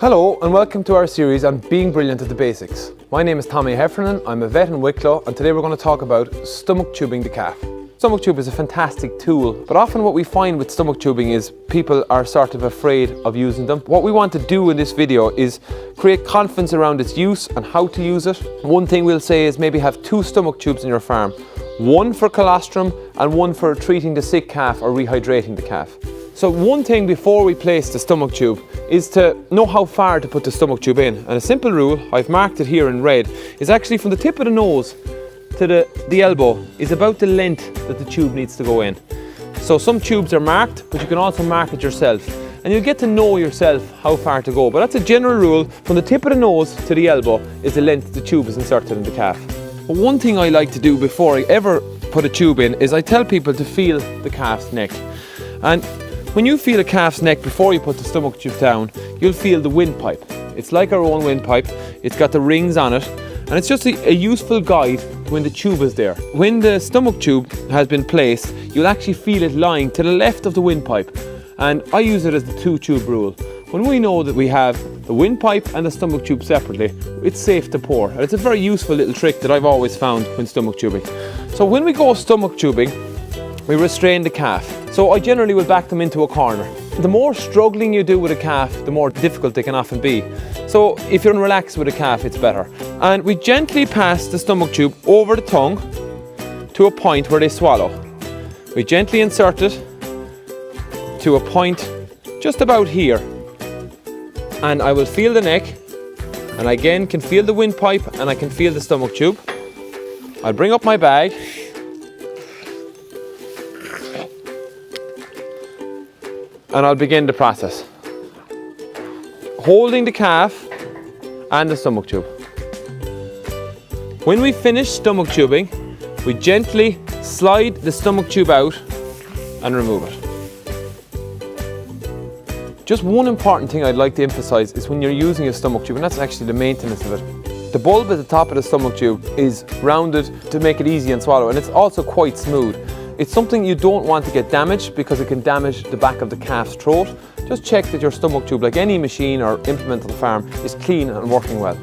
Hello and welcome to our series on being brilliant at the basics. My name is Tommy Heffernan, I'm a vet in Wicklow, and today we're going to talk about stomach tubing the calf. Stomach tube is a fantastic tool, but often what we find with stomach tubing is people are sort of afraid of using them. What we want to do in this video is create confidence around its use and how to use it. One thing we'll say is maybe have 2 stomach tubes in your farm, one for colostrum and one for treating the sick calf or rehydrating the calf. So one thing before we place the stomach tube is to know how far to put the stomach tube in. And a simple rule, I've marked it here in red, is actually from the tip of the nose to the elbow is about the length that the tube needs to go in. So some tubes are marked, but you can also mark it yourself. And you'll get to know yourself how far to go. But that's a general rule, from the tip of the nose to the elbow is the length the tube is inserted in the calf. But one thing I like to do before I ever put a tube in is I tell people to feel the calf's neck. And when you feel a calf's neck before you put the stomach tube down, you'll feel the windpipe. It's like our own windpipe, it's got the rings on it, and it's just a useful guide when the tube is there. When the stomach tube has been placed, you'll actually feel it lying to the left of the windpipe, and I use it as the 2-tube rule. When we know that we have the windpipe and the stomach tube separately, it's safe to pour, and it's a very useful little trick that I've always found when stomach tubing. So when we go stomach tubing, we restrain the calf. So I generally will back them into a corner. The more struggling you do with a calf, the more difficult they can often be. So if you're relaxed with a calf, it's better. And we gently pass the stomach tube over the tongue to a point where they swallow. We gently insert it to a point just about here. And I will feel the neck, and I again can feel the windpipe, and I can feel the stomach tube. I'll bring up my bag. And I'll begin the process, holding the calf and the stomach tube. When we finish stomach tubing, we gently slide the stomach tube out and remove it. Just one important thing I'd like to emphasize is when you're using a stomach tube, and that's actually the maintenance of it. The bulb at the top of the stomach tube is rounded to make it easy and swallow, and it's also quite smooth. It's something you don't want to get damaged because it can damage the back of the calf's throat. Just check that your stomach tube, like any machine or implement on the farm, is clean and working well.